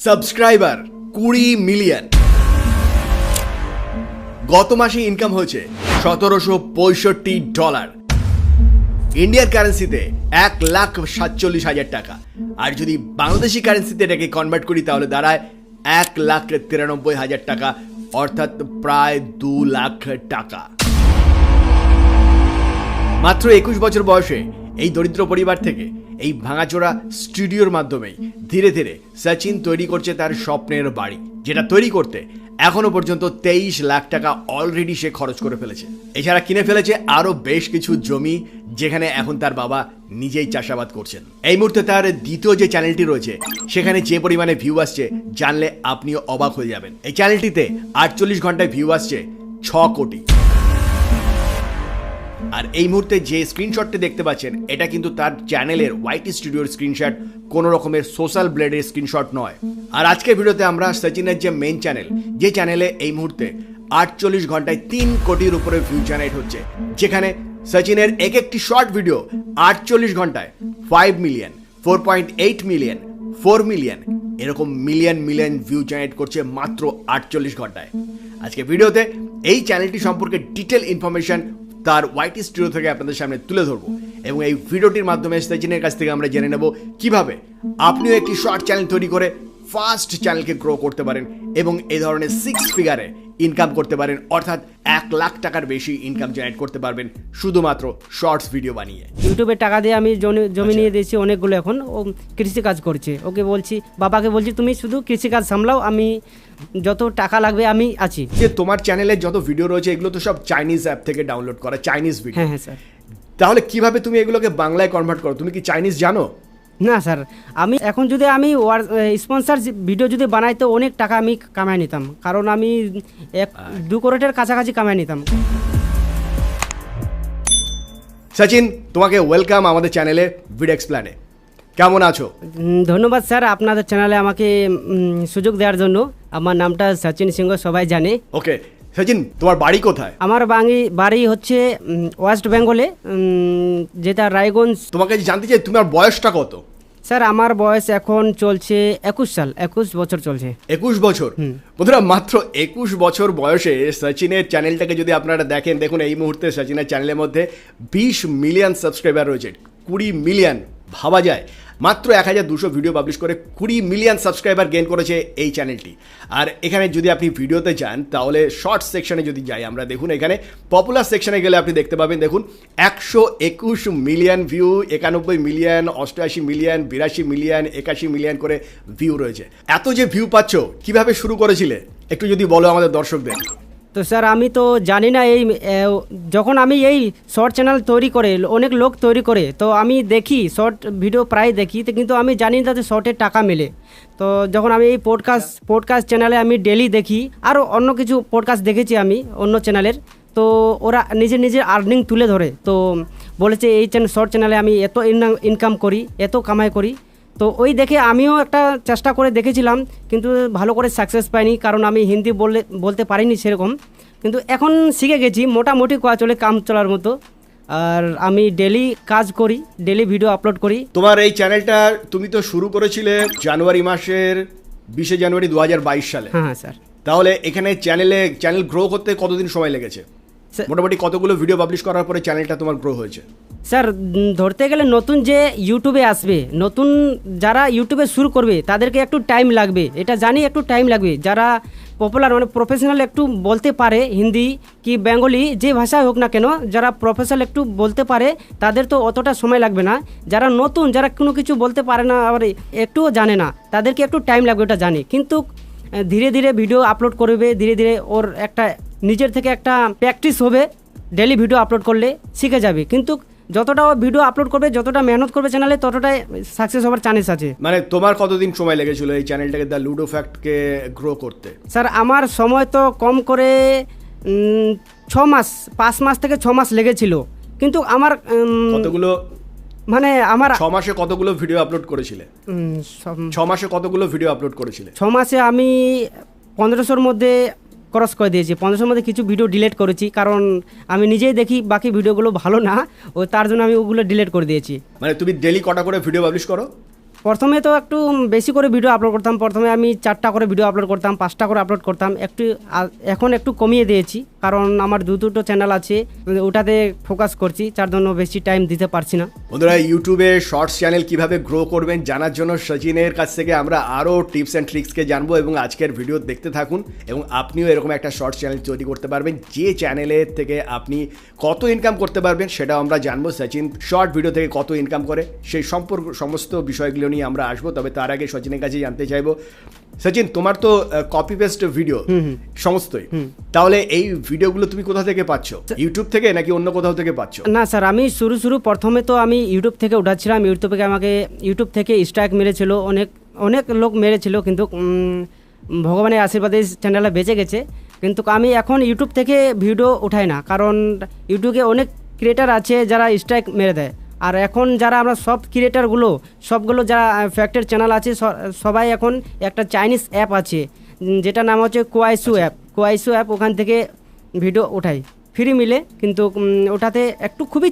Subscriber 20 million. গত মাসে income হয়েছে $1765, ইন্ডিয়ান কারেন্সিতে 1,47,000 টাকা। আর যদি বাংলাদেশি কারেন্সিতে এটাকে কনভার্ট করি তাহলে দাঁড়ায় 1,93,000 টাকা, অর্থাৎ প্রায় 2 লাখ টাকা। মাত্র 21 বছর বয়সে এই দরিদ্র পরিবার থেকে এই ভাঙাচোরা স্টুডিওর মাধ্যমেই ধীরে ধীরে সচিন তৈরি করছে তার স্বপ্নের বাড়ি, যেটা তৈরি করতে এখনো পর্যন্ত 23 লাখ টাকা অলরেডি সে খরচ করে ফেলেছে। এছাড়া কিনে ফেলেছে আরো বেশ কিছু জমি, যেখানে এখন তার বাবা নিজেই চাষাবাদ করছেন। এই মুহূর্তে তার দ্বিতীয় যে চ্যানেলটি রয়েছে সেখানে যে পরিমাণে ভিউ আসছে জানলে আপনিও অবাক হয়ে যাবেন। এই চ্যানেলটিতে 48 ঘন্টায় ভিউ আসছে 6 কোটি। আর এই মুহূর্তে যে স্ক্রিনশটটি দেখতে পাচ্ছেন এটা কিন্তু তার চ্যানেলের ওয়াইটি স্টুডিওর স্ক্রিনশট, কোনো রকমের সোশ্যাল ব্লেডের স্ক্রিনশট নয়। আর আজকের ভিডিওতে আমরা সচিনের যে মেইন চ্যানেল, যে চ্যানেলে এই মুহূর্তে 48 ঘন্টায় 3 কোটির উপরে ভিউ জেনারেট হচ্ছে, যেখানে সচিনের এক একটি শর্ট ভিডিও 48 ঘন্টায় 5 মিলিয়ন, 4.8 মিলিয়ন, 4 মিলিয়ন এরকম মিলিয়ন ভিউ জেনারেট করছে মাত্র 48 ঘন্টায়। আজকে ভিডিওতে এই চ্যানেলটি সম্পর্কে ডিটেল ইনফরমেশন তার ওয়াইটি স্টুডিও থেকে আপনাদের সামনে তুলে ধরবো, এবং এই ভিডিওটির মাধ্যমে সচিনের কাছ থেকে আমরা জেনে নেব কিভাবে আপনিও একটি শর্ট চ্যানেল তৈরি করে ফার্স্ট চ্যানেলকে গ্রো করতে পারেন এবং এই ধরনের 6 ফিগারে ইনকাম করতে পারেন, অর্থাৎ 1 লাখ টাকার বেশি ইনকাম জেনারেট করতে পারবেন শুধুমাত্র শর্টস ভিডিও বানিয়ে। ইউটিউবে টাকা দিয়ে আমি জমি নিয়ে দিয়েছি অনেকগুলো, এখন ও কৃষিকাজ করছে। ওকে বলছি, বাবাকে বলছি তুমি শুধু কৃষিকাজ সামলাও, আমি যত টাকা লাগবে আমি আছি। যে তোমার চ্যানেলে যত ভিডিও রয়েছে এগুলো তো সব চাইনিজ অ্যাপ থেকে ডাউনলোড করা, চাইনিজ ভিডিও। হ্যাঁ স্যার। তাহলে কিভাবে তুমি এগুলোকে বাংলায় কনভার্ট করো? তুমি কি চাইনিজ জানো? না স্যার, আমি এখন যদি আমি স্পন্সর ভিডিও যদি বানাই তো অনেক টাকা আমি কামাই নিতাম, কারণ আমি 2 কোটির কাছাকাছি কামাই নিতাম। সচিন, তোমাকে ওয়েলকাম আমাদের চ্যানেলে ভিডিও এক্সপ্লেনে। কেমন আছো? ধন্যবাদ স্যার আপনাদের চ্যানেলে আমাকে সুযোগ দেওয়ার জন্য। আমার নামটা সচিন সিংহ, সবাই জানে। ওকে সচিন, তোমার বাড়ি কোথায়? আমার বাড়ি হচ্ছে ওয়েস্ট বেঙ্গলে, যেটা রায়গঞ্জ। তোমাকে জানতে চাই তোমার বয়সটা কত? স্যার আমার বয়স এখন চলছে 21 বছর চলছে। 21 বছর? বন্ধুরা, মাত্র 21 বছর বয়সে সচিনের চ্যানেলটাকে যদি আপনারা দেখেন, দেখুন এই মুহূর্তে সচিনের চ্যানেলের মধ্যে 20 মিলিয়ন সাবস্ক্রাইবার রয়েছে। 20 মিলিয়ন ভাবা যায়? মাত্র 1200 ভিডিও পাবলিশ করে 20 মিলিয়ন সাবস্ক্রাইবার গেইন করেছে এই চ্যানেলটি। আর এখানে যদি আপনি ভিডিওতে যান তাহলে শর্টস সেকশনে যদি যাই আমরা, দেখুন এখানে পপুলার সেকশনে গেলে আপনি দেখতে পাবেন, দেখুন 121 million view, 91 million, 88 million, 82 million, 81 million করে ভিউ রয়েছে। এত যে ভিউ পাচ্ছ কিভাবে শুরু করেছিলে একটু যদি বলো আমাদের দর্শকদের। তো স্যার আমি তো জানি না, যখন আমি এই শর্ট চ্যানেল তৈরি করে অনেক লোক তৈরি করে, তো আমি দেখি শর্ট ভিডিও প্রায় দেখি, তো কিন্তু আমি জানি না তাতে শর্টের টাকা মেলে। তো যখন আমি এই পডকাস্ট চ্যানেলে আমি ডেলি দেখি, আরও অন্য কিছু পডকাস্ট দেখেছি আমি অন্য চ্যানেলের, তো ওরা নিজের আর্নিং তুলে ধরে, তো বলেছে এই শর্ট চ্যানেলে আমি এত ইনকাম করি, এত কামাই করি। তো ওই দেখে আমিও একটা চেষ্টা করে দেখেছিলাম, কিন্তু ভালো করে সাকসেস পাইনি, কারণ আমি হিন্দি বলতে পারিনি সেরকম। কিন্তু এখন শিখে গেছি, মোটামুটি চলে কাম চলার মতো। আর আমি ডেলি কাজ করি, ডেলি ভিডিও আপলোড করি। তোমার এই চ্যানেলটা তুমি তো শুরু করেছিলে জানুয়ারি মাসের 20 জানুয়ারি 2022 সালে। হ্যাঁ স্যার। তাহলে এখানে চ্যানেল গ্রো করতে কতদিন সময় লেগেছে? মোটামুটি কতগুলো ভিডিও পাবলিশ করার পরে চ্যানেলটা তোমার গ্রো হয়েছে? স্যার ধরতে গেলে নতুন যে ইউটিউবে আসবে, নতুন যারা ইউটিউবে শুরু করবে তাদেরকে একটু টাইম লাগবে, এটা জানি একটু টাইম লাগবে। যারা পপুলার মানে প্রফেশনাল একটু বলতে পারে, হিন্দি কি বেঙ্গলি যে ভাষায় হোক না কেন, যারা প্রফেশনাল একটু বলতে পারে তাদের তো অতটা সময় লাগবে না। যারা নতুন, যারা কোনো কিছু বলতে পারে না, আবার একটুও জানে না, তাদেরকে একটু টাইম লাগবে, ওটা জানি। কিন্তু ধীরে ধীরে ভিডিও আপলোড করবে, ধীরে ধীরে ওর একটা নিজের থেকে একটা প্র্যাকটিস হবে, ডেলি ভিডিও আপলোড করলে শিখে যাবে। কিন্তু যতটা ভিডিও আপলোড করবে, যতটা মেহনত করবে চ্যানেলে, ততটাই সাকসেস হওয়ার চান্স আছে। মানে তোমার কতদিন সময় লেগেছিল এই চ্যানেলটাকে দ্য লুডো ফ্যাক্টকে গ্রো করতে? স্যার আমার সময় তো কম করে 6 মাস, 5 মাস থেকে 6 মাস লেগেছিল। কিন্তু আমার কতগুলো মানে আমার 6 মাসে কতগুলো ভিডিও আপলোড করেছিলে? 6 মাসে কতগুলো ভিডিও আপলোড করেছিলে? 6 মাসে আমি 1500-র মধ্যে ক্রস করে দিয়েছি। 1500-র মধ্যে কিছু ভিডিও ডিলিট করেছি, কারণ আমি নিজেই দেখি বাকি ভিডিওগুলো ভালো না, ও তার জন্য আমি ওগুলো ডিলিট করে দিয়েছি। মানে তুমি ডেলি কটা করে ভিডিও পাবলিশ করো? প্রথমে তো একটু বেশি করে ভিডিও আপলোড করতাম। প্রথমে আমি 4টা করে ভিডিও আপলোড করতাম, 5টা করে আপলোড করতাম। এখন একটু কমিয়ে দিয়েছি, কারণ আমার দুটো চ্যানেল আছে, ওটাতে ফোকাস করছি, যার জন্য বেশি টাইম দিতে পারছি না। বন্ধুরা, ইউটিউবে শর্টস চ্যানেল কিভাবে গ্রো করবেন জানার জন্য সচিনের কাছ থেকে আমরা আরও টিপস অ্যান্ড ট্রিক্সকে জানবো, এবং আজকের ভিডিও দেখতে থাকুন এবং আপনিও এরকম একটা শর্টস চ্যানেল তৈরি করতে পারবেন, যে চ্যানেলের থেকে আপনি কত ইনকাম করতে পারবেন সেটাও আমরা জানবো। সচিন শর্ট ভিডিও থেকে কত ইনকাম করে সেই সম্পর্ক সমস্ত বিষয়গুলো নিয়ে আমরা আসবো। তবে তার আগে সচিনের কাছে জানতে চাইবো, সচিন তোমার তো কপি পেস্ট ভিডিও সমস্তই, তাহলে এই ভিডিওগুলো তুমি কোথা থেকে পাচ্ছ? ইউটিউব থেকে নাকি অন্য কোথাও থেকে পাচ্ছ? না স্যার, আমি প্রথমে তো আমি ইউটিউব থেকে উঠাচ্ছিলাম। ইউটিউব থেকে স্ট্রাইক মেরেছিল, অনেক লোক মেরেছিল, কিন্তু ভগবানের আশীর্বাদে চ্যানেলটা বেঁচে গেছে। কিন্তু আমি এখন ইউটিউব থেকে ভিডিও উঠাই না, কারণ ইউটিউবে অনেক ক্রিয়েটার আছে যারা স্ট্রাইক মেরে দেয়। আর এখন যারা আমরা সব সবগুলো যারা ফ্যাক্টের চ্যানেল আছে, সবাই এখন একটা চাইনিজ অ্যাপ আছে, যেটা নাম হচ্ছে কোয়াইসু অ্যাপ। ওখান থেকে ভিডিও ওঠাই ফ্রি মিলে, কিন্তু ওটাতে একটু খুবই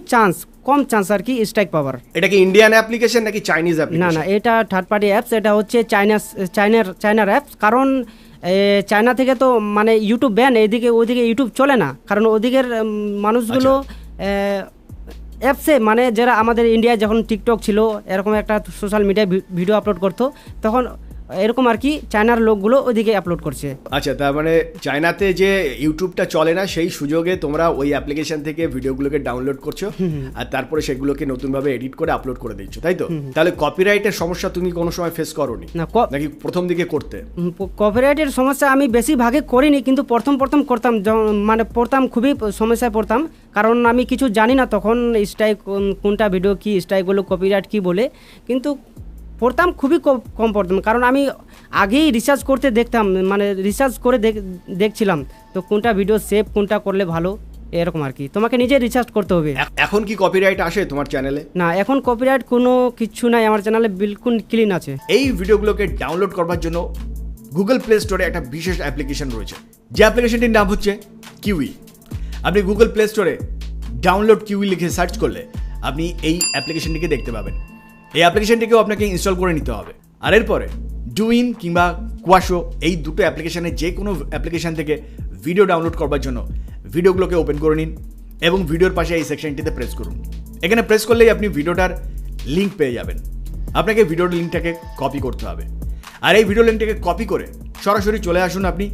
কম চান্স আর কি স্ট্রাইক পাওয়ার। এটা কি ইন্ডিয়ান অ্যাপ্লিকেশন নাকি চাইনিজ অ্যাপ্লিকেশন? না, এটা থার্ড পার্টি অ্যাপস। এটা হচ্ছে চায়নার অ্যাপস, কারণ চায়না থেকে তো মানে ইউটিউব ব্যান, ওদিকে ইউটিউব চলে না, কারণ ওদিকের মানুষগুলো অ্যাপসে মানে যারা আমাদের ইন্ডিয়ায় যখন টিকটক ছিল, এরকম একটা সোশ্যাল মিডিয়ায় ভিডিও আপলোড করতো, তখন এরকম আর কি চায়নার লোকগুলো ওইদিকে আপলোড করছে। আচ্ছা, তার মানে চায়নাতে যে ইউটিউবটা চলে না, সেই সুযোগে তোমরা ওই অ্যাপ্লিকেশন থেকে ভিডিওগুলোকে ডাউনলোড করছো আর তারপরে সেগুলোকে নতুনভাবে এডিট করে আপলোড করে দিচ্ছ, তাই তো? তাহলে কপিরাইটের সমস্যা তুমি কোনো সময় ফেস করোনি নাকি প্রথম দিকে করতে? কপিরাইটের সমস্যা আমি বেশি ভাগে করিনি, কিন্তু প্রথম করতাম, মানে খুবই সমস্যায় পড়তাম, কারণ আমি কিছু জানি না তখন স্ট্রাইক কোনটা ভিডিও কি স্ট্রাইক বলে, কপিরাইট কি বলে, কিন্তু পড়তাম খুবই কম পড়তাম, কারণ আমি আগেই রিসার্চ করতে দেখতাম, মানে রিসার্চ করে দেখছিলাম তো কোনটা ভিডিও সেভ, কোনটা করলে ভালো, এরকম আর কি। তোমাকে নিজে রিসার্চ করতে হবে। এখন কি কপিরাইট আসে তোমার চ্যানেলে? না, এখন কপিরাইট কোনো কিছু নাই, আমার চ্যানেলে বিলকুল ক্লিন আছে। এই ভিডিওগুলোকে ডাউনলোড করবার জন্য গুগল প্লে স্টোরে একটা বিশেষ অ্যাপ্লিকেশন রয়েছে, যে অ্যাপ্লিকেশনটির নাম হচ্ছে কিউই। আপনি গুগল প্লে স্টোরে ডাউনলোড কিউই লিখে সার্চ করলে আপনি এই অ্যাপ্লিকেশনটিকে দেখতে পাবেন। এই অ্যাপ্লিকেশনটিকেও আপনাকে ইনস্টল করে নিতে হবে। আর এরপরে ডুইন কিংবা কোয়াশো, এই দুটো অ্যাপ্লিকেশনের যে কোনো অ্যাপ্লিকেশন থেকে ভিডিও ডাউনলোড করবার জন্য ভিডিওগুলোকে ওপেন করে নিন এবং ভিডিওর পাশে এই সেকশনটিতে প্রেস করুন। এখানে প্রেস করলেই আপনি ভিডিওটার লিঙ্ক পেয়ে যাবেন। আপনাকে ভিডিওর লিঙ্কটাকে কপি করতে হবে, আর এই ভিডিও লিঙ্কটাকে কপি করে সরাসরি চলে আসুন আপনি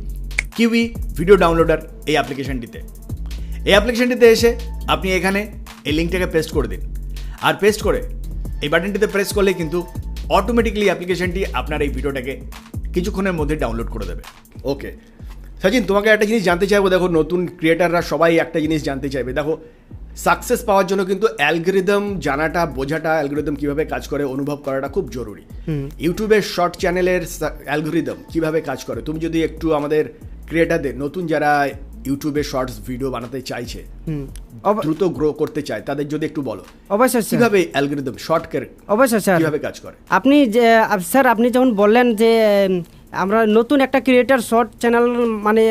কিউই ভিডিও ডাউনলোডার এই অ্যাপ্লিকেশনটিতে। এই অ্যাপ্লিকেশনটিতে এসে আপনি এখানে এই লিঙ্কটাকে পেস্ট করে দিন, আর পেস্ট করে এই বাটনটিতে প্রেস করলে কিন্তু অটোমেটিক্যালি অ্যাপ্লিকেশনটি আপনার এই ভিডিওটাকে কিছুক্ষণের মধ্যে ডাউনলোড করে দেবে। ওকে সচিন, তোমাকে একটা জিনিস জানতে চাইবো। দেখো, নতুন ক্রিয়েটাররা সবাই একটা জিনিস জানতে চাইবে। দেখো, সাকসেস পাওয়ার জন্য কিন্তু অ্যালগরিদম জানাটা, বোঝাটা, অ্যালগরিদম কিভাবে কাজ করে অনুভব করাটা খুব জরুরি। ইউটিউবের শর্ট চ্যানেলের অ্যালগরিদম কিভাবে কাজ করে তুমি যদি একটু আমাদের ক্রিয়েটারদের, নতুন যারা ইউটিউবে শর্টস ভিডিও বানাতে চাইছে, দ্রুত গ্রো করতে চায়, তাদের যদি একটু বলো। অবশ্যই কিভাবে অ্যালগরিদম অবশ্যই স্যার কিভাবে কাজ করে। আপনি যেমন বললেন যে আমরা নতুন একটা ক্রিয়েটার শর্ট চ্যানেল মানে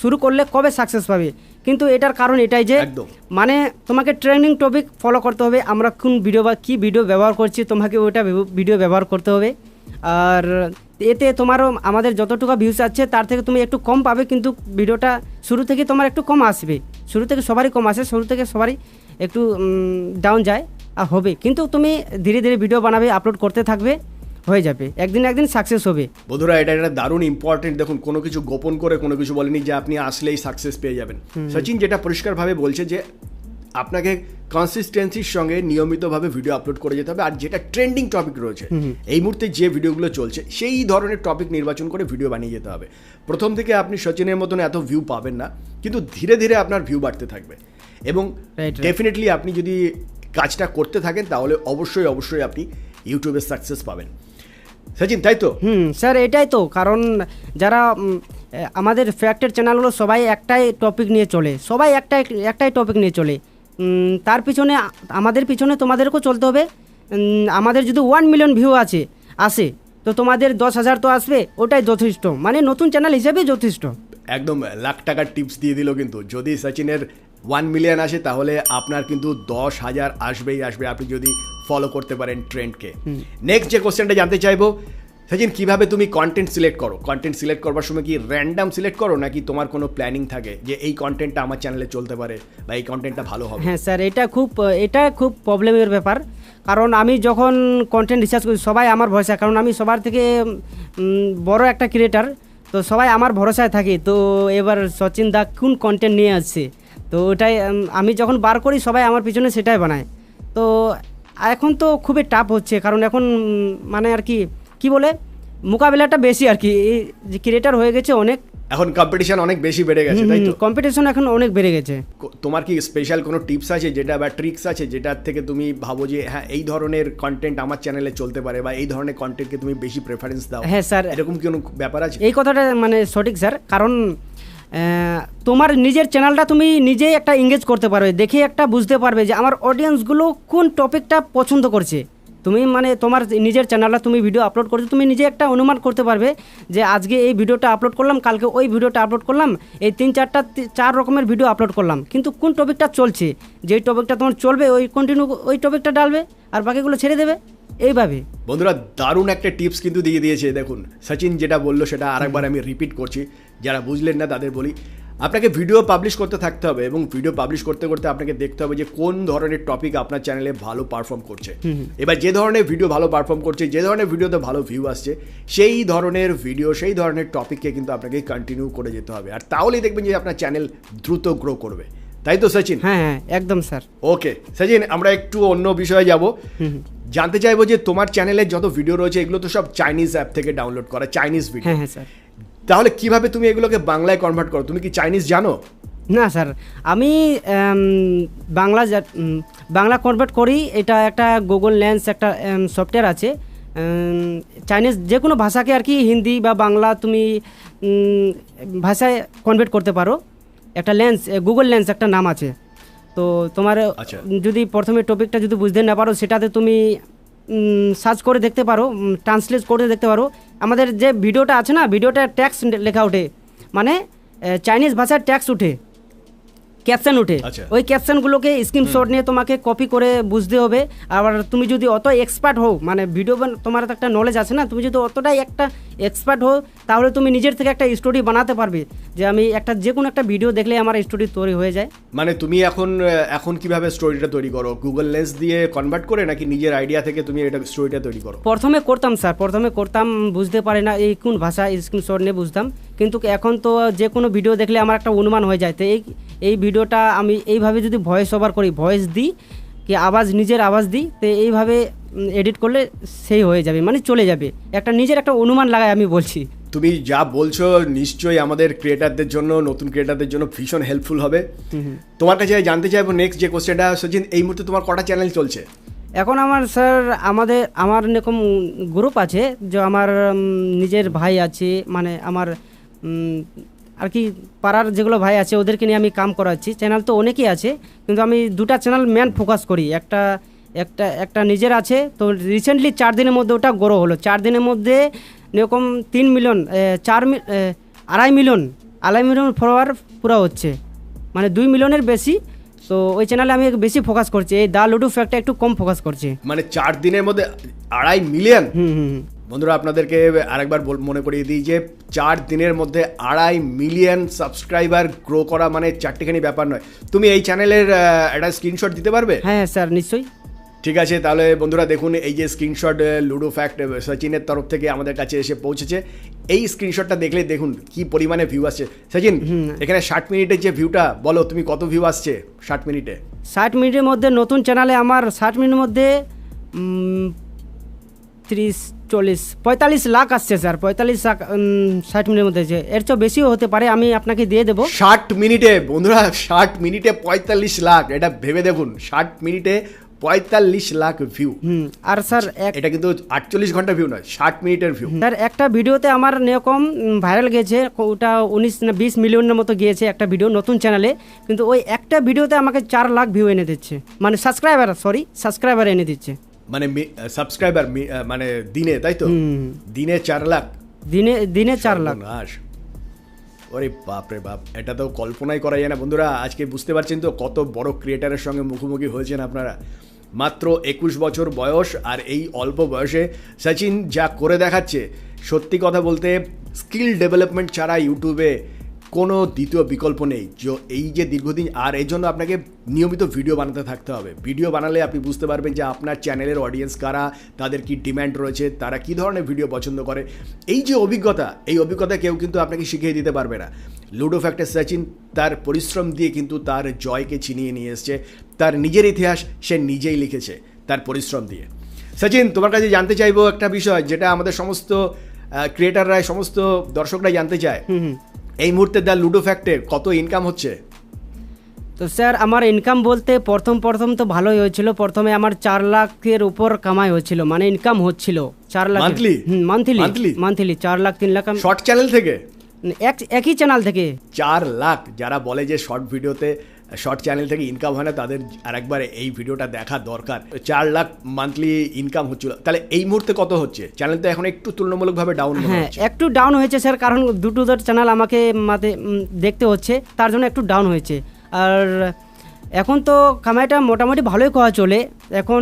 শুরু করলে কবে সাকসেস পাবে, কিন্তু এটার কারণ এটাই যে মানে তোমাকে ট্রেন্ডিং টপিক ফলো করতে হবে। আমরা কোন ভিডিও বা কী ভিডিও ব্যবহার করছি, তোমাকে ওইটা ভিডিও ব্যবহার করতে হবে। আর এতে তোমারও আমাদের যতটুকু ভিউজ আছে তার থেকে তুমি একটু কম পাবে, কিন্তু ভিডিওটা শুরু থেকে তোমার একটু কম আসবে। শুরু থেকে সবারই কম আসে, শুরু থেকে সবারই একটু ডাউন যায় আর হবে, কিন্তু তুমি ধীরে ধীরে ভিডিও বানাবে, আপলোড করতে থাকবে, হয়ে যাবে, একদিন সাকসেস হবে। বন্ধুরা, এটা একটা দারুণ ইম্পর্টেন্ট। দেখুন, কোনো কিছু গোপন করে কোনো কিছু বলেনি যে আপনি আসলেই সাকসেস পেয়ে যাবেন। সচিন যেটা পরিষ্কারভাবে বলছে যে আপনাকে কনসিস্টেন্সির সঙ্গে নিয়মিতভাবে ভিডিও আপলোড করে যেতে হবে, আর যেটা ট্রেন্ডিং টপিক রয়েছে এই মুহূর্তে যে ভিডিওগুলো চলছে সেই ধরনের টপিক নির্বাচন করে ভিডিও বানিয়ে যেতে হবে। প্রথম থেকে আপনি সচিনের মতন এত ভিউ পাবেন না, কিন্তু ধীরে ধীরে আপনার ভিউ বাড়তে থাকবে, এবং ডেফিনেটলি আপনি যদি কাজটা করতে থাকেন তাহলে অবশ্যই আপনি ইউটিউবে সাকসেস পাবেন। সচিন, তাই তো? স্যার, এটাই তো কারণ। যারা আমাদের ফ্যাক্টের চ্যানেলগুলো সবাই একটাই টপিক নিয়ে চলে, সবাই একটাই টপিক নিয়ে চলে। তার পিছনে আমাদের পিছনে তোমাদেরকেও চলতে হবে। আমাদের যদি 1 মিলিয়ন ভিউ আসে তো তোমাদের 10,000 তো আসবে, ওটাই যথেষ্ট, মানে নতুন চ্যানেল হিসেবে যথেষ্ট। একদম লাখ টাকার টিপস দিয়ে দিল কিন্তু। যদি সচিনের 1 মিলিয়ন আসে তাহলে আপনার কিন্তু 10,000 আসবেই আসবে, আপনি যদি ফলো করতে পারেন ট্রেন্ডকে। নেক্সট যে কোশ্চেনটা জানতে চাইবো, সচিন কিভাবে তুমি কন্টেন্ট সিলেক্ট করো? কন্টেন্ট সিলেক্ট করবার সময় কি র্যান্ডাম সিলেক্ট করো নাকি তোমার কোনো প্ল্যানিং থাকে যে এই কন্টেন্টটা আমার চ্যানেলে চলতে পারে বা এই কন্টেন্টটা ভালো হবে? হ্যাঁ স্যার, এটা খুব প্রবলেমের ব্যাপার, কারণ আমি যখন কন্টেন্ট রিসার্চ করি সবাই আমার ভরসা, কারণ আমি সবার থেকে বড় একটা ক্রিয়েটার, তো সবাই আমার ভরসায় থাকি। তো এবার সচিন দা কোন কন্টেন্ট নিয়ে আসছে, তো ওটাই আমি যখন বার করি সবাই আমার পিছনে সেটাই বানায়। তো এখন তো খুবই টাফ হচ্ছে, কারণ এখন মানে আর কি বলে মোকাবিলাটা বেশি আর কি, যে ক্রিয়েটার হয়ে গেছে অনেক, এখন কম্পিটিশন অনেক বেশি বেড়ে গেছে, তাই তো? কম্পিটিশন এখন অনেক বেড়ে গেছে। তোমার কি স্পেশাল কোনো টিপস আছে যেটা বা ট্রিক্স আছে যেটার থেকে তুমি ভাবো যে হ্যাঁ এই ধরনের কন্টেন্ট আমার চ্যানেলে চলতে পারে বা এই ধরনের কন্টেন্টকে তুমি বেশি প্রেফারেন্স দাও? হ্যাঁ স্যার, এরকম কি কোনো ব্যাপার আছে? এই কথাটা মানে সঠিক স্যার, কারণ তোমার নিজের চ্যানেলটা তুমি নিজেই একটা এঙ্গেজ করতে পারবে, দেখে একটা বুঝতে পারবে যে আমার অডিয়েন্সগুলো কোন টপিকটা পছন্দ করছে। তুমি মানে তোমার নিজের চ্যানেলটা তুমি ভিডিও আপলোড করছো, তুমি নিজে একটা অনুমান করতে পারবে যে আজকে এই ভিডিওটা আপলোড করলাম, কালকে ওই ভিডিওটা আপলোড করলাম, এই 4 রকমের ভিডিও আপলোড করলাম, কিন্তু কোন টপিকটা চলছে, যেই টপিকটা তোমার চলবে ওই কন্টিনিউ ওই টপিকটা ডালবে আর বাকিগুলো ছেড়ে দেবে, এইভাবে। বন্ধুরা দারুণ একটা টিপস কিন্তু দিয়ে দিয়েছে। দেখুন সচিন যেটা বললো সেটা আরেকবার আমি রিপিট করছি, যারা বুঝলেন না তাদের বলি, আপনাকে ভিডিও পাবলিশ করতে থাকতে হবে এবং ভিডিও পাবলিশ করতে করতে আপনাকে দেখতে হবে যে কোন ধরনের টপিক আপনার চ্যানেলে ভালো পারফর্ম করছে। এবার যে ধরনের ভিডিও ভালো পারফর্ম করছে, যে ধরনের ভিডিওতে ভালো ভিউ আসছে, সেই ধরনের ভিডিও সেই ধরনের টপিককে কিন্তু আপনাকে কন্টিনিউ করে যেতে হবে, আর তাহলেই দেখবেন যে আপনার চ্যানেল দ্রুত গ্রো করবে, তাই তো সচিন? হ্যাঁ হ্যাঁ একদম স্যার। ওকে সচিন, আমরা একটু অন্য বিষয়ে যাব। জানতে চাইবো যে তোমার চ্যানেলে যত ভিডিও রয়েছে এগুলো তো সব চাইনিজ অ্যাপ থেকে ডাউনলোড করা, চাইনিজ ভিডিও। হ্যাঁ হ্যাঁ স্যার। তাহলে কিভাবে তুমি এগুলোকে বাংলায় কনভার্ট করো? তুমি কি চাইনিজ জানো? না স্যার, আমি বাংলা কনভার্ট করি, এটা একটা গুগল লেন্স একটা সফটওয়্যার আছে, চাইনিজ যে কোনো ভাষাকে আর কি হিন্দি বা বাংলা তুমি ভাষায় কনভার্ট করতে পারো। একটা লেন্স, গুগল লেন্স একটা নাম আছে, তো তোমার যদি প্রথমে টপিকটা যদি বুঝতে না পারো সেটাতে তুমি সার্চ করে দেখতে পারো, ট্রান্সলেট করে দেখতে পারো। আমাদের যে ভিডিওটা আছে না, ভিডিওটা ট্যাক্স লেখা ওঠে, মানে চাইনিজ ভাষার ট্যাক্স উঠে, ক্যাপশন উঠে, ওই ক্যাপশনগুলোকে স্ক্রিনশট নিয়ে তোমাকে কপি করে বুঝতে হবে। আবার তুমি যদি অত এক্সপার্ট হও, মানে ভিডিও তোমার তো একটা নলেজ আছে না, তুমি যদি অতটাই একটা এক্সপার্ট হও তাহলে তুমি নিজের থেকে একটা স্টোরি বানাতে পারবে, যে আমি একটা যে কোনো একটা ভিডিও দেখলে আমার স্টোরি তৈরি হয়ে যায়। মানে তুমি এখন কিভাবে স্টোরিটা তৈরি করো? গুগল লেন্স দিয়ে কনভার্ট করে নাকি নিজের আইডিয়া থেকে তুমি এটা স্টোরিটা তৈরি করো? প্রথমে করতাম স্যার, বুঝতে পারি না এই কোন ভাষা, স্ক্রিনশট নিয়ে বুঝতাম, কিন্তু এখন তো যে কোনো ভিডিও দেখলে আমার একটা অনুমান হয়ে যায়। তো এই ভিডিওটা আমি এইভাবে যদি ভয়েস ওভার করি, ভয়েস দিই কি নিজের আওয়াজ দিই, তো এইভাবে এডিট করলে সেই হয়ে যাবে, মানে চলে যাবে, একটা নিজের একটা অনুমান লাগায় আমি বলছি। তুমি যা বলছো নিশ্চয়ই আমাদের ক্রিয়েটারদের জন্য, নতুন ক্রিয়েটারদের জন্য ভীষণ হেল্পফুল হবে। তোমার কাছে জানতে চাইবো নেক্সট যে কোশ্চেনটা, সচিন এই মুহূর্তে তোমার কটা চ্যানেল চলছে? এখন আমার স্যার আমার এরকম গ্রুপ আছে, যে আমার নিজের ভাই আছে, মানে আমার আর কি পাড়ার যেগুলো ভাই আছে ওদেরকে নিয়ে আমি কাম করাচ্ছি। চ্যানেল তো অনেকেই আছে, কিন্তু আমি 2টা চ্যানেল মেন ফোকাস করি। একটা নিজের আছে, তো রিসেন্টলি 4 দিনের মধ্যে ওটা গ্রো হলো। 4 দিনের মধ্যে এরকম 3 মিলিয়ন 2.5 মিলিয়ন ফলোয়ার পুরো হচ্ছে, মানে 2 মিলিয়নের বেশি। তো ওই চ্যানেলে আমি বেশি ফোকাস করছি, এই দা লুডু ফ্যাক্টটা একটু কম ফোকাস করছি। মানে 4 দিনের মধ্যে 2.5 মিলিয়ন? বন্ধুরা আপনাদেরকে আরেকবার মনে করিয়ে দিই যে 4 দিনের মধ্যে 2.5 মিলিয়ন সাবস্ক্রাইবার গ্রো করা মানে চারটিখানি ব্যাপার নয়। তুমি এই চ্যানেলের একটা স্ক্রিনশট দিতে পারবে? হ্যাঁ স্যার নিশ্চয়ই। ঠিক আছে, তাহলে বন্ধুরা দেখুন এই যে স্ক্রিনশট লুডো ফ্যাক্ট সচিনের তরফ থেকে আমাদের কাছে এসে পৌঁছেছে। এই স্ক্রিনশটটা দেখলে দেখুন কি পরিমাণে ভিউ আসছে। সচিন এখানে 60 মিনিটের যে ভিউটা, বলো তুমি কত ভিউ আসছে 60 মিনিটে? 60 মিনিটের মধ্যে নতুন চ্যানেলে আমার 60 মিনিটের মধ্যে 30-40-45 লাখ আসছে স্যার। 45 লাখ 60 মিনিটের মধ্যে, এর চেয়ে বেশিও হতে পারে, আমি আপনাকে দিয়ে দেবো। 60 মিনিটে বন্ধুরা, 60 মিনিটে 45 লাখ, এটা ভেবে দেখুন, 60 মিনিটে 45 লাখ ভিউ। আর স্যার এটা কিন্তু 48 ঘন্টা ভিউ নয়, 60 মিনিটের ভিউ। স্যার একটা ভিডিওতে আমার এরকম ভাইরাল গেছে, ওটা 19-20 মিলিয়নের মতো গিয়েছে একটা ভিডিও নতুন চ্যানেলে, কিন্তু ওই একটা ভিডিওতে আমাকে 4 লাখ ভিউ এনে দিচ্ছে, মানে সাবস্ক্রাইবার এনে দিচ্ছে, মানে সাবস্ক্রাইবার মানে দিনে, তাই তো? দিনে 4 লাখ, দিনে 4 লাখ। ওরে বাপ রে বাপ, এটা তো কল্পনাই করা যায় না। বন্ধুরা আজকে বুঝতে পারছেন তো কত বড় ক্রিয়েটারের সঙ্গে মুখোমুখি হয়েছেন আপনারা। মাত্র 21 বছর বয়স, আর এই অল্প বয়সে সচিন যা করে দেখাচ্ছে, সত্যি কথা বলতে স্কিল ডেভেলপমেন্ট ছাড়া ইউটিউবে কোনো দ্বিতীয় বিকল্প নেই। এই যে দীর্ঘদিন, আর এই জন্য আপনাকে নিয়মিত ভিডিও বানাতে থাকতে হবে। ভিডিও বানালে আপনি বুঝতে পারবেন যে আপনার চ্যানেলের অডিয়েন্স কারা, তাদের কি ডিম্যান্ড রয়েছে, তারা কী ধরনের ভিডিও পছন্দ করে। এই যে অভিজ্ঞতা, এই অভিজ্ঞতা কেউ কিন্তু আপনাকে শিখিয়ে দিতে পারবে না। লুডো ফ্যাক্টর সচিন তার পরিশ্রম দিয়ে কিন্তু তার জয়কে ছিনিয়ে নিয়ে এসছে। তার নিজের ইতিহাস সে নিজেই লিখেছে তার পরিশ্রম দিয়ে। সচিন, তোমার কাছে জানতে চাইবো একটা বিষয়, যেটা আমাদের সমস্ত ক্রিয়েটাররা, সমস্ত দর্শকরা জানতে চায়। এই মুহূর্তে দ্য লুডো ফ্যাক্টে কত ইনকাম হচ্ছে? তো স্যার আমার ইনকাম বলতে প্রথম তো ভালোই হয়েছিল। প্রথমে আমার 4 লাখের উপর কামাই হচ্ছিল, মানে ইনকাম হচ্ছিল 4 lakh monthly 4 lakh 3 lakh. Short channel থেকে? একই চ্যানেল থেকে 4 লাখ। যারা বলে যে শর্ট চ্যানেল থেকে ইনকাম হয় না, তাদের আরেকবার এই ভিডিওটা দেখা দরকার। 4 লাখ মান্থলি ইনকাম হচ্ছিল। তাহলে এই মুহূর্তে কত হচ্ছে? চ্যানেল তো এখন একটু তুলনামূলকভাবে ডাউন হচ্ছে। হ্যাঁ, একটু ডাউন হয়েছে স্যার, কারণ দুটো চ্যানেল আমাকে দেখতে হচ্ছে, তার জন্য একটু ডাউন হয়েছে। আর এখন তো কামাইটা মোটামুটি ভালোই করা চলে। এখন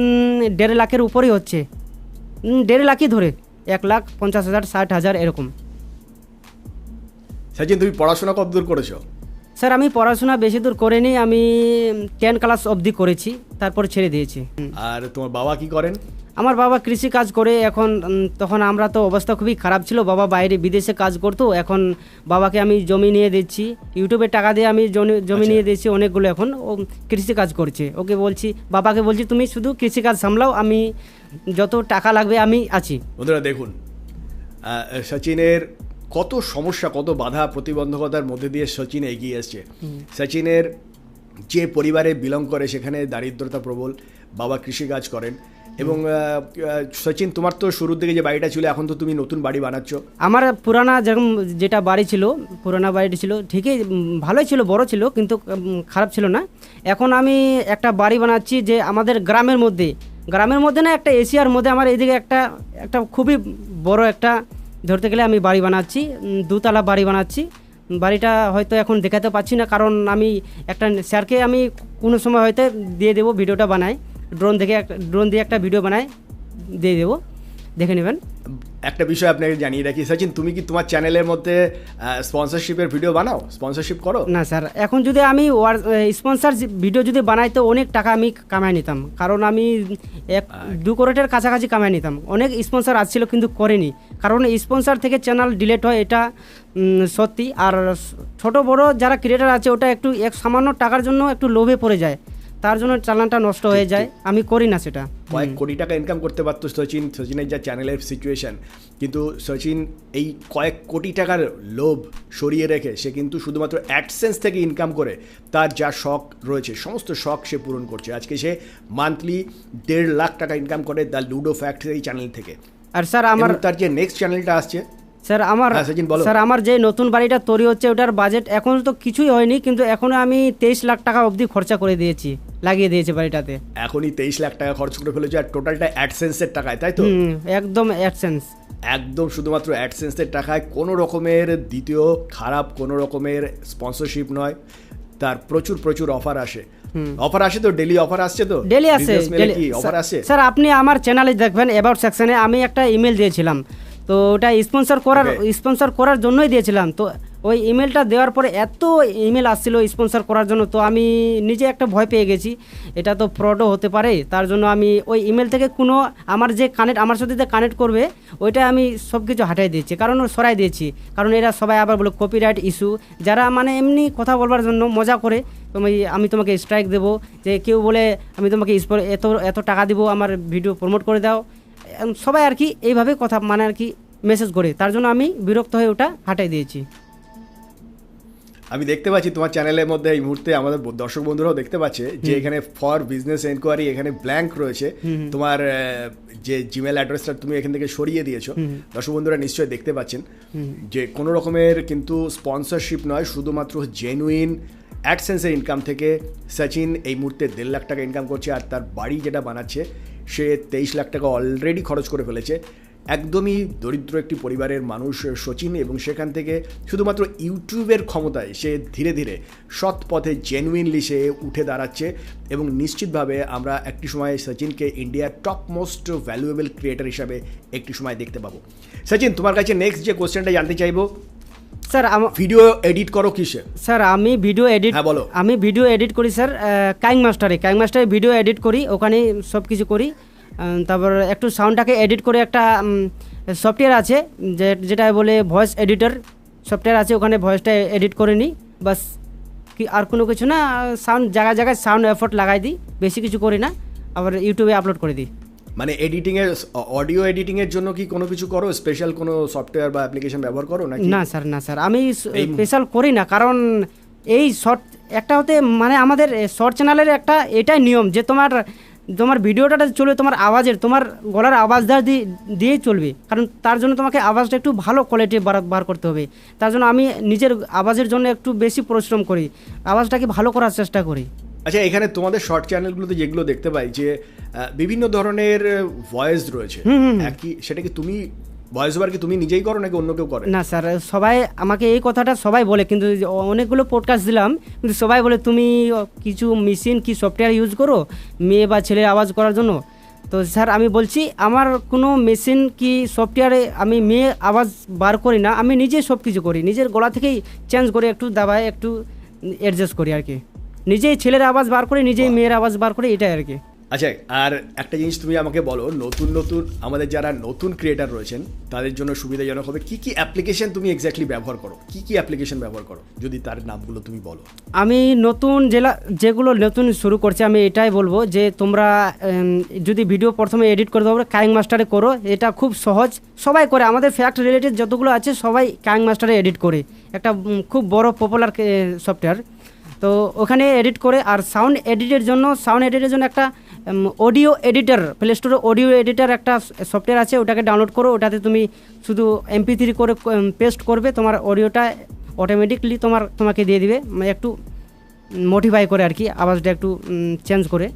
1.5 লাখের উপরেই হচ্ছে, 1.5 লাখই ধরে, 1,50,000 60,000 এরকম। সচিন, তুমি পড়াশোনা কত দূর করেছো? স্যার আমি পড়াশোনা বেশি দূর করিনি, আমি 10 ক্লাস অবধি করেছি, তারপর ছেড়ে দিয়েছি। আর তোমার বাবা কি করেন? আমার বাবা কৃষি কাজ করে। এখন তখন আমরা তো অবস্থা খুবই খারাপ ছিল, বাবা বাইরে বিদেশে কাজ করতো। এখন বাবাকে আমি জমি নিয়ে দিচ্ছি, ইউটিউবের টাকা দিয়ে আমি জমি নিয়ে দিচ্ছি অনেকগুলো। এখন ও কৃষি কাজ করছে। ওকে বলছি, বাবাকে বলছি তুমি শুধু কৃষি কাজ সামলাও, আমি যত টাকা লাগবে আমি আছি। বন্ধুরা দেখুন, সচিনের কত সমস্যা, কত বাধা প্রতিবন্ধকতার মধ্যে দিয়ে সচিন এগিয়ে এসছে। সচিনের যে পরিবারে বিলং করে সেখানে দারিদ্রতা প্রবল, বাবা কৃষিকাজ করেন। এবং সচিন, তোমার তো শুরুর দিকে যে বাড়িটা ছিল, এখন তো তুমি নতুন বাড়ি বানাচ্ছ। আমার পুরানা যেটা বাড়ি ছিল, পুরানা বাড়িটি ছিল ঠিকই ভালোই ছিল, বড় ছিল, কিন্তু খারাপ ছিল না। এখন আমি একটা বাড়ি বানাচ্ছি যে আমাদের গ্রামের মধ্যে না, একটা এশিয়ার মধ্যে আমার এইদিকে একটা খুবই বড় একটা, ধরতে গেলে আমি বাড়ি বানাচ্ছি, 2 তলা বাড়ি বানাচ্ছি। বাড়িটা হয়তো এখন দেখাতে পাচ্ছি না, কারণ আমি একটা স্যারকে আমি কোনো সময় হয়তো দিয়ে দেবো, ভিডিওটা বানাই, ড্রোন দিয়ে একটা ভিডিও বানাই দিয়ে দেবো, দেখে নেবেন। একটা বিষয় আপনাকে জানিয়ে রাখি সচিন, তুমি কি তোমার চ্যানেলের মধ্যে স্পন্সরশিপের ভিডিও বানাও, স্পন্সরশিপ করো? না স্যার, এখন যদি আমি স্পন্সর ভিডিও যদি বানাই তো অনেক টাকা আমি কামাই নিতাম, কারণ আমি 2 কোটির কাছাকাছি কামাই নিতাম। অনেক স্পন্সর আসছিল কিন্তু করেনি, কারণ স্পন্সর থেকে চ্যানেল ডিলিট হয়, এটা সত্যি। আর ছোট বড় যারা ক্রিয়েটার আছে, ওটা একটু সামান্য টাকার জন্য একটু লোভে পড়ে যায়, তার জন্য চ্যানেলটা নষ্ট হয়ে যায়। আমি করি না সেটা। কয়েক কোটি টাকা ইনকাম করতে পারতো সচিনের যা চ্যানেলের সিচুয়েশন, কিন্তু সচিন এই কয়েক কোটি টাকার লোভ সরিয়ে রেখে সে কিন্তু শুধুমাত্র অ্যাডসেন্স থেকে ইনকাম করে তার যা শখ রয়েছে, সমস্ত শখ সে পূরণ করছে। আজকে সে মান্থলি 1.5 লাখ টাকা ইনকাম করে দ্য লুডো ফ্যাক্টরি চ্যানেল থেকে। আর স্যার তার যে নেক্সট চ্যানেলটা আসছে, স্যার আমার যে নতুন বাড়িটা তৈরি হচ্ছে, ওটার বাজেট এখন তো কিছুই হয়নি, কিন্তু এখনো আমি 23 লাখ টাকা অবধি খরচা করে দিয়েছি, লাগিয়ে দিয়েছি বাড়িটাতে। এখনই 23 লাখ টাকা খরচ করে ফেলেছে, আর টোটালটা অ্যাডসেন্সের টাকায়, তাই তো? একদম অ্যাডসেন্স, একদম শুধুমাত্র অ্যাডসেন্সের টাকায়, কোনো রকমের দ্বিতীয় খারাপ কোনো রকমের স্পন্সরশিপ নয়। তার প্রচুর অফার আসে। অফার আসে তো, ডেলি অফার আসছে তো, ডেলি আসে। অফার আসে স্যার আপনি আমার চ্যানেলে দেখবেন, অ্যাবাউট সেকশনে আমি একটা ইমেল দিয়েছিলাম, তো ওটা স্পন্সর করার জন্যই দিয়েছিলাম। তো ওই ইমেলটা দেওয়ার পরে এত ইমেল আসছিল স্পন্সর করার জন্য, তো আমি নিজে একটা ভয় পেয়ে গেছি, এটা তো ফ্রডও হতে পারে। তার জন্য আমি ওই ইমেল থেকে কোনো আমার সাথে যে কানেক্ট করবে, ওইটা আমি সব কিছু হাটাই দিয়েছি, কারণ সরাই দিয়েছি। কারণ এরা সবাই আবার বলে কপিরাইট ইস্যু, যারা মানে এমনি কথা বলবার জন্য মজা করে আমি তোমাকে স্ট্রাইক দেবো, যে কেউ বলে আমি তোমাকে এত টাকা দিব, আমার ভিডিও প্রমোট করে দাও, সবাই আর কি এইভাবে কথা মানে আর কি মেসেজ করে। তার জন্য আমি বিরক্ত হয়ে ওটা হাটাই দিয়েছি। আমি দেখতে পাচ্ছি তোমার চ্যানেলের মধ্যে এই মুহূর্তে আমাদের দর্শক বন্ধুরাও দেখতে পাচ্ছে যে এখানে ফর বিজনেস এনকোয়ারি এখানে ব্ল্যাঙ্ক রয়েছে। তোমার যে জিমেল অ্যাড্রেসটা তুমি এখান থেকে সরিয়ে দিয়েছো, দর্শক বন্ধুরা নিশ্চয়ই দেখতে পাচ্ছেন যে কোনো রকমের কিন্তু স্পন্সরশিপ নয়, শুধুমাত্র জেনুইন অ্যাডসেন্সের ইনকাম থেকে সচিন এই মুহূর্তে 1.5 লাখ টাকা ইনকাম করছে। আর তার বাড়ি যেটা বানাচ্ছে, সে 23 লাখ টাকা অলরেডি খরচ করে ফেলেছে। একদমই দরিদ্র একটি পরিবারের মানুষ সচিন, এবং সেখান থেকে শুধুমাত্র ইউটিউবের ক্ষমতায় সে ধীরে ধীরে সৎ পথে জেনুইনলি সে উঠে দাঁড়াচ্ছে, এবং নিশ্চিতভাবে আমরা একটি সময় সচিনকে ইন্ডিয়ার টপ মোস্ট ভ্যালুয়েবল ক্রিয়েটার হিসাবে একটি সময় দেখতে পাবো। সচিন, তোমার কাছে নেক্সট যে কোশ্চেনটা জানতে চাইবো, স্যার ভিডিও এডিট করো কিসে? স্যার আমি ভিডিও এডিট, হ্যাঁ বলো। আমি ভিডিও এডিট করি স্যার কাইং মাস্টারে ভিডিও এডিট করি, ওখানে সব কিছু করি। তারপর একটু সাউন্ডটাকে এডিট করে একটা সফটওয়্যার আছে যেটা বলে ভয়েস এডিটর সফটওয়্যার আছে, ওখানে ভয়েসটা এডিট করে নিই, বাস। কি আর কোনো কিছু না, সাউন্ড জায়গায় জায়গায় সাউন্ড এফোর্ট লাগাই দিই, বেশি কিছু করি না, আবার ইউটিউবে আপলোড করে দিই। মানে এডিটিংয়ের, অডিও এডিটিংয়ের জন্য কি কোনো কিছু করো, স্পেশাল কোনো সফটওয়্যার বা অ্যাপ্লিকেশন ব্যবহার করো নাকি? না স্যার আমি স্পেশাল করি না, কারণ এই শর্ট একটা হতে মানে আমাদের শর্ট চ্যানেলের একটা এটাই নিয়ম যে তোমার ভিডিওটা চলবে তোমার আওয়াজের, তোমার গলার আওয়াজটা দিয়েই চলবে, কারণ তার জন্য তোমাকে আওয়াজটা একটু ভালো কোয়ালিটি বার করতে হবে। তার জন্য আমি নিজের আওয়াজের জন্য একটু বেশি পরিশ্রম করি, আওয়াজটাকে ভালো করার চেষ্টা করি। আচ্ছা, এখানে তোমাদের শর্ট চ্যানেলগুলোতে যেগুলো দেখতে পাই যে বিভিন্ন ধরনের ভয়েস রয়েছে, সেটা কি তুমি ভয়েস ওভার কি তুমি নিজেই করো নাকি অন্য কেউ করে? না স্যার, সবাই আমাকে এই কথাটা সবাই বলে, কিন্তু অনেকগুলো পডকাস্ট দিলাম, কিন্তু সবাই বলে তুমি কিছু মেশিন কি সফটওয়্যার ইউজ করো মেয়ে বা ছেলের আওয়াজ করার জন্য। তো স্যার আমি বলছি আমার কোনো মেশিন কি সফটওয়্যারে আমি মেয়ে আওয়াজ বার করি না, আমি নিজে সব কিছু করি, নিজের গলা থেকেই চেঞ্জ করে একটু দাবায় একটু অ্যাডজাস্ট করি আর কি, নিজেই ছেলের আওয়াজ বার করে নিজেই মেয়ের আওয়াজ বার করে, এটাই আর কি। আচ্ছা, আর একটা জিনিস তুমি আমাকে বলো, নতুন আমাদের যারা নতুন ক্রিয়েটার রয়েছেন তাদের জন্য সুবিধাজনক হবে কি কি অ্যাপ্লিকেশন তুমি এক্স্যাক্টলি ব্যবহার করো, কি অ্যাপ্লিকেশন ব্যবহার করো, যদি তার নামগুলো তুমি বলো। আমি নতুন যেগুলো নতুন শুরু করছে আমি এটাই বলবো যে তোমরা যদি ভিডিও প্রথমে এডিট করতে হবে কাইং মাস্টারে করো, এটা খুব সহজ, সবাই করে, আমাদের ফ্যাক্ট রিলেটেড যতগুলো আছে সবাই কাইং মাস্টারে এডিট করে, একটা খুব বড় পপুলার সফটওয়্যার। তো ওখানে এডিট করে, আর সাউন্ড এডিটের জন্য একটা অডিও এডিটর, প্লে স্টোরে অডিও এডিটর একটা সফটওয়্যার আছে, ওটাকে ডাউনলোড করো, ওটাতে তুমি শুধু MP3 করে পেস্ট করবে, তোমার অডিওটা অটোমেটিকলি তোমাকে দিয়ে দিবে, মানে একটু মডিফাই করে আর কি, আওয়াজটা একটু চেঞ্জ করে,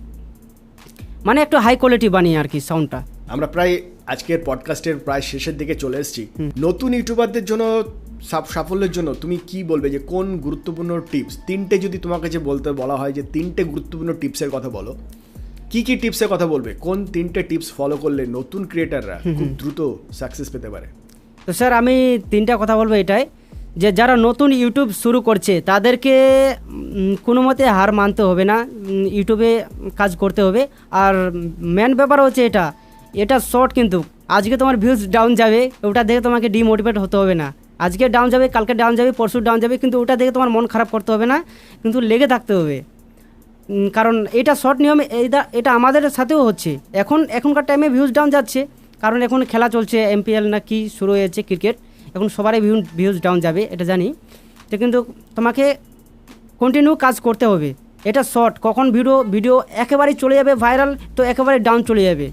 মানে একটু হাই কোয়ালিটি বানিয়ে আর কি সাউন্ডটা। আমরা প্রায় আজকের পডকাস্টের প্রায় শেষের দিকে চলে এসেছি। নতুন ইউটিউবারদের জন্য সাফল্যের জন্য তুমি কি বলবে, যে কোন গুরুত্বপূর্ণ টিপস, তিনটে যদি তোমার কাছে বলা হয় যে তিনটে গুরুত্বপূর্ণ টিপসের কথা বলো, কি টিপসের কথা বলবে, কোন তিনটে টিপস ফলো করলে নতুন ক্রিয়েটাররা খুব দ্রুত সাকসেস পেতে পারে? তো স্যার আমি তিনটা কথা বলবো এটাই, যে যারা নতুন ইউটিউব শুরু করছে তাদেরকে কোনো মতে হার মানতে হবে না, ইউটিউবে কাজ করতে হবে। আর মেন ব্যাপার হচ্ছে এটা শর্ট, কিন্তু আজকে তোমার ভিউজ ডাউন যাবে, ওটা দেখে তোমাকে ডিমোটিভেট হতে হবে না, আজকে ডাউন যাবে, কালকে ডাউন যাবে, পরশু ডাউন যাবে, কিন্তু ওটা দেখে তোমার মন খারাপ করতে হবে না, কিন্তু লেগে থাকতে হবে, কারণ এটা শর্ট নিয়মে এটা আমাদের সাথেও হচ্ছে। এখনকার টাইমে ভিউজ ডাউন যাচ্ছে, কারণ এখন খেলা চলছে, MPL না কি শুরু হয়েছে ক্রিকেট, এখন সবারই ভিউজ ডাউন যাবে এটা জানি, তো কিন্তু তোমাকে কন্টিনিউ কাজ করতে হবে। এটা শর্ট, কখন ভিডিও একেবারেই চলে যাবে ভাইরাল, তো একেবারে ডাউন চলে যাবে,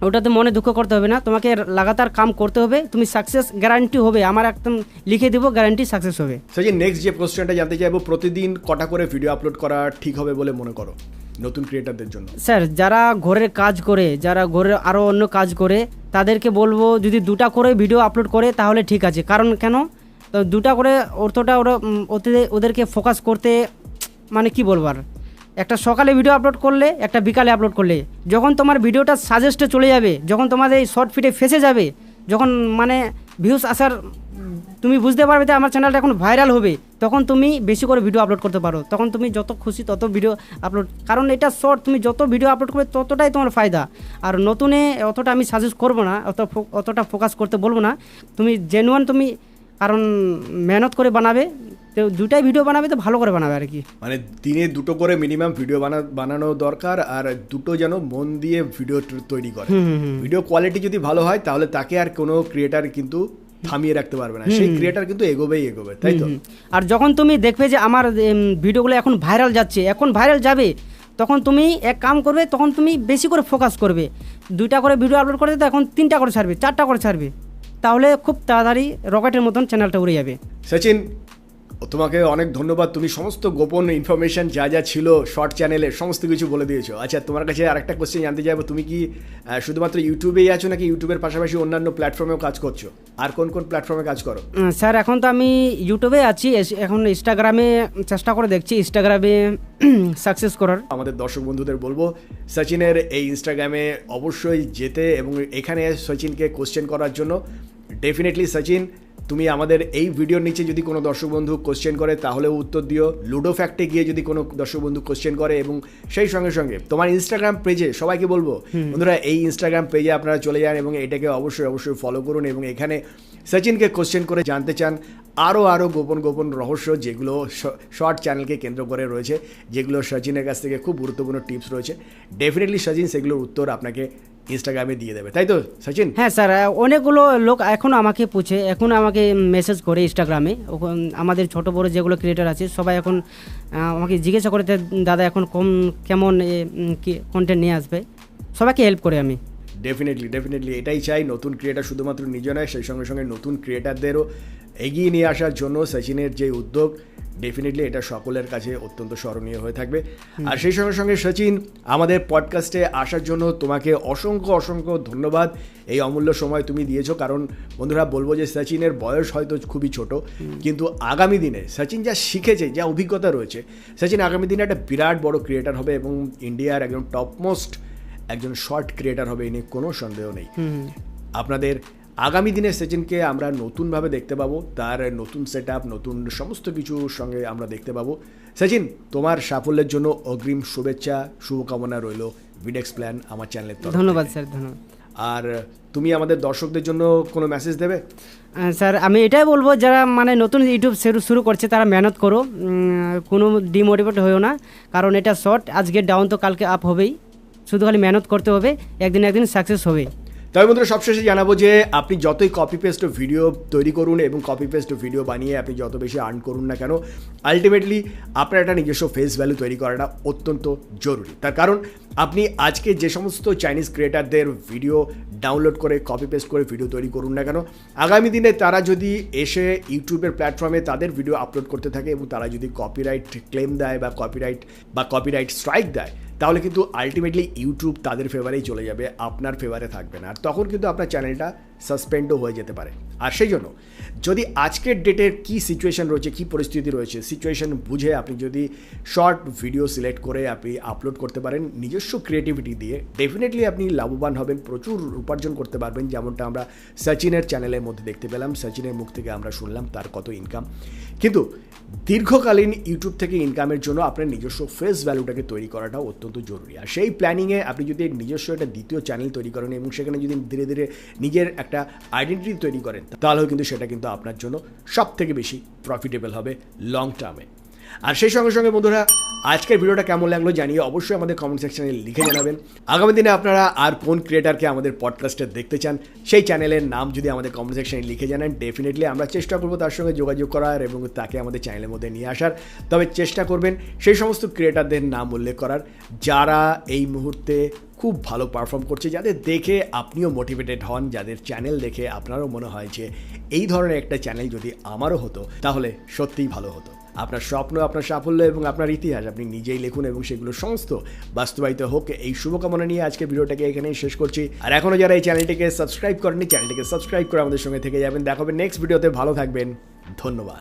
ওটাতে মনে দুঃখ করতে হবে না, তোমাকে লাগাতার কাম করতে হবে, তুমি সাকসেস গ্যারান্টি হবে, আমার একদম লিখে দেবো গ্যারান্টি সাকসেস হবে। যে নেক্সট যে কোশ্চেনটা জানতে চাইবো, প্রতিদিন কটা করে ভিডিও আপলোড করা ঠিক হবে বলে মনে করো নতুন ক্রিয়েটারদের জন্য? স্যার যারা ঘরের কাজ করে, যারা ঘরের আরও অন্য কাজ করে, তাদেরকে বলবো যদি 2টা করে ভিডিও আপলোড করে তাহলে ঠিক আছে, কারণ কেন, তো 2টা করে ওদেরকে ফোকাস করতে, মানে কি বলবার, একটা সকালে ভিডিও আপলোড করলে, একটা বিকালে আপলোড করলে, যখন তোমার ভিডিওটা সাজেস্টে চলে যাবে, যখন তোমাদের এই শর্ট ফিডে ফেসে যাবে, যখন মানে ভিউজ আসার তুমি বুঝতে পারবে যে আমার চ্যানেলটা এখন ভাইরাল হবে, তখন তুমি বেশি করে ভিডিও আপলোড করতে পারো, তখন তুমি যত খুশি তত ভিডিও আপলোড, কারণ এটা শর্ট, তুমি যত ভিডিও আপলোড করবে ততটাই তোমার ফায়দা। আর নতুনে অতটা আমি সাজেস্ট করবো না, অতটা ফোকাস করতে বলবো না, তুমি জেনুয়ান তুমি, কারণ মেহনত করে বানাবে, তো 2টাই ভিডিও বানাবে তো ভালো করে বানাবে আর কি, মানে দিনে 2টো করে মিনিমাম ভিডিও বানানো দরকার, আর 2টো যেন মন দিয়ে ভিডিও তৈরি করে। ভিডিও কোয়ালিটি যদি ভালো হয় তাহলে তাকে আর কোনো ক্রিয়েটার কিন্তু থামিয়ে রাখতে পারবে না, সেই ক্রিয়েটার কিন্তু এগোবে, তাই তো? আর যখন তুমি দেখবে যে আমার ভিডিওগুলো এখন ভাইরাল যাচ্ছে, এখন ভাইরাল যাবে, তখন তুমি এক কাম করবে, তখন তুমি বেশি করে ফোকাস করবে, 2টা করে ভিডিও আপলোড করতে তো এখন 3টা করে ছাড়বে, 4টা করে ছাড়বে, তাহলে খুব তাড়াতাড়ি রকেটের মতন চ্যানেলটা উড়ে যাবে। সচিন, তোমাকে অনেক ধন্যবাদ, তুমি সমস্ত গোপন ইনফরমেশন যা যা ছিল শর্ট চ্যানেলে সমস্ত কিছু বলে দিয়েছো। আচ্ছা, তোমার কাছে আরেকটা কোশ্চেন জানতে চাইবো, তুমি কি শুধুমাত্র ইউটিউবেই আছো নাকি ইউটিউবের পাশাপাশি অন্যান্য প্ল্যাটফর্মেও কাজ করছো? আর কোন কোন প্ল্যাটফর্মে কাজ করো? স্যার এখন তো আমি ইউটিউবে আছি, এখন ইনস্টাগ্রামে চেষ্টা করে দেখছি ইনস্টাগ্রামে সাকসেস করার। আমাদের দর্শক বন্ধুদের বলবো সচিনের এই ইনস্টাগ্রামে অবশ্যই যেতে এবং এখানে সচিনকে কোশ্চেন করার জন্য। ডেফিনেটলি সচিন, তুমি আমাদের এই ভিডিওর নিচে যদি কোনো দর্শক বন্ধু কোশ্চেন করে তাহলেও উত্তর দিও। লুডো ফ্যাক্টে গিয়ে যদি কোনো দর্শক বন্ধু কোশ্চেন করে, এবং সেই সঙ্গে সঙ্গে তোমার ইনস্টাগ্রাম পেজে সবাইকে বলবো বন্ধুরা এই ইনস্টাগ্রাম পেজে আপনারা চলে যান এবং এটাকে অবশ্যই ফলো করুন, এবং এখানে সচিনকে কোশ্চেন করে জানতে চান আরও গোপন রহস্য যেগুলো শর্ট চ্যানেলকে কেন্দ্র করে রয়েছে, যেগুলো সচিনের কাছ থেকে খুব গুরুত্বপূর্ণ টিপস রয়েছে। ডেফিনেটলি সচিন সেগুলোর উত্তর আপনাকে ইনস্টাগ্রামে দিয়ে দেবে, তাই তো সচিন? হ্যাঁ স্যার, অনেকগুলো লোক এখন আমাকে পুছে, এখন আমাকে মেসেজ করে ইনস্টাগ্রামে, আমাদের ছোট বড় যেগুলো ক্রিয়েটার আছে সবাই এখন আমাকে জিজ্ঞাসা করে দাদা এখন কেমন কন্টেন্ট নিয়ে আসবে, সবাইকে হেল্প করে আমি। ডেফিনেটলি এটাই চাই, নতুন ক্রিয়েটার শুধুমাত্র নিজে নয়, সেই সঙ্গে সঙ্গে নতুন ক্রিয়েটারদেরও এগিয়ে নিয়ে আসার জন্য সচিনের যে উদ্যোগ, ডেফিনেটলি এটা সকলের কাছে অত্যন্ত স্মরণীয় হয়ে থাকবে। আর সেই সঙ্গে সঙ্গে সচিন, আমাদের পডকাস্টে আসার জন্য তোমাকে অসংখ্য ধন্যবাদ। এই অমূল্য সময় তুমি দিয়েছো, কারণ বন্ধুরা বলবো যে সচিনের বয়স হয়তো খুবই ছোট, কিন্তু আগামী দিনে সচিন যা শিখেছে, যা অভিজ্ঞতা রয়েছে, সচিন আগামী দিনে একটা বিরাট বড় ক্রিয়েটার হবে এবং ইন্ডিয়ার একজন টপমোস্ট একজন শর্ট ক্রিয়েটার হবে, এ নিয়ে কোনো সন্দেহ নেই। আপনাদের আগামী দিনে সচিনকে আমরা নতুনভাবে দেখতে পাবো, তার নতুন সেট আপ, নতুন সমস্ত কিছুর সঙ্গে আমরা দেখতে পাবো। সচিন, তোমার সাফল্যের জন্য অগ্রিম শুভেচ্ছা, শুভকামনা রইল ভিডেক্স প্ল্যান আমার চ্যানেলের তরফ থেকে। ধন্যবাদ স্যার, ধন্যবাদ। আর তুমি আমাদের দর্শকদের জন্য কোনো মেসেজ দেবে? স্যার আমি এটাই বলবো, যারা মানে নতুন ইউটিউব শুরু করছে তারা মেহনত করো, কোনো ডিমোটিভেট হয়েও না, কারণ এটা শর্ট, আজকে ডাউন তো কালকে আপ হবেই, শুধু খালি মেহনত করতে হবে, একদিন সাকসেস হবে। তবে বন্ধুরা সবশেষে জানাবো যে আপনি যতই কপি পেস্ট ভিডিও তৈরি করুন এবং কপি পেস্ট ভিডিও বানিয়ে আপনি যত বেশি আর্ন করুন না কেন, আলটিমেটলি আপনার একটা নিজস্ব ফেস ভ্যালু তৈরি করাটা অত্যন্ত জরুরি। তার কারণ আপনি আজকে যে সমস্ত চাইনিজ ক্রিয়েটারদের ভিডিও ডাউনলোড করে কপি পেস্ট করে ভিডিও তৈরি করুন না কেন, আগামী দিনে তারা যদি এসে ইউটিউবের প্ল্যাটফর্মে তাদের ভিডিও আপলোড করতে থাকে এবং তারা যদি কপিরাইট ক্লেম দেয় বা কপিরাইট স্ট্রাইক দেয়, তাহলে কিন্তু আলটিমেটলি ইউটিউব তাদের ফেভারেই চলে যাবে, আপনার ফেভারে থাকবে না, আর তখন কিন্তু আপনার চ্যানেলটা সাসপেন্ডও হয়ে যেতে পারে। আর সেই জন্য যদি আজকের ডেটের কী সিচুয়েশন রয়েছে, কী পরিস্থিতি রয়েছে, সিচুয়েশন বুঝে আপনি যদি শর্ট ভিডিও সিলেক্ট করে আপনি আপলোড করতে পারেন নিজস্ব ক্রিয়েটিভিটি দিয়ে, ডেফিনেটলি আপনি লাভবান হবেন, প্রচুর উপার্জন করতে পারবেন, যেমনটা আমরা সচিনের চ্যানেলের মধ্যে দেখতে পেলাম, সচিনের মুখ থেকে আমরা শুনলাম তার কত ইনকাম। কিন্তু দীর্ঘকালীন ইউটিউব থেকে ইনকামের জন্য আপনার নিজস্ব ফেস ভ্যালুটাকে তৈরি করাটা অত্যন্ত জরুরি। আর সেই প্ল্যানিংয়ে আপনি যদি নিজস্ব একটা দ্বিতীয় চ্যানেল তৈরি করেন এবং সেখানে যদি ধীরে ধীরে নিজের একটা আইডেন্টিটি তৈরি করেন, তাহলেও কিন্তু সেটা কিন্তু আপনার জন্য সব থেকে বেশি প্রফিটেবল হবে লং টার্মে। আর সেই সঙ্গে সঙ্গে বন্ধুরা আজকের ভিডিওটা কেমন লাগলো জানিয়ে অবশ্যই আমাদের কমেন্ট সেকশনে লিখে জানাবেন। আগামী দিনে আপনারা আর কোন ক্রিয়েটারকে আমাদের পডকাস্টে দেখতে চান সেই চ্যানেলের নাম যদি আমাদের কমেন্ট সেকশনে লিখে জানান, ডেফিনেটলি আমরা চেষ্টা করবো তার সঙ্গে যোগাযোগ করার এবং তাকে আমাদের চ্যানেলের মধ্যে নিয়ে আসার। তবে চেষ্টা করবেন সেই সমস্ত ক্রিয়েটারদের নাম উল্লেখ করার যারা এই মুহূর্তে খুব ভালো পারফর্ম করছে, যাদের দেখে আপনিও মোটিভেটেড হন, যাদের চ্যানেল দেখে আপনারও মনে হয় যে এই ধরনের একটা চ্যানেল যদি আমারও হতো তাহলে সত্যিই ভালো হতো। আপনার স্বপ্ন, আপনার সাফল্য এবং আপনার ইতিহাস আপনি নিজেই লিখুন এবং সেগুলো সমস্ত বাস্তবায়িত হোক, এই শুভকামনা নিয়ে আজকে ভিডিওটাকে এখানেই শেষ করছি। আর এখনও যারা এই চ্যানেলটিকে সাবস্ক্রাইব করেননি, চ্যানেলটিকে সাবস্ক্রাইব করে আমাদের সঙ্গে থেকে যাবেন। দেখা হবে নেক্সট ভিডিওতে, ভালো থাকবেন, ধন্যবাদ।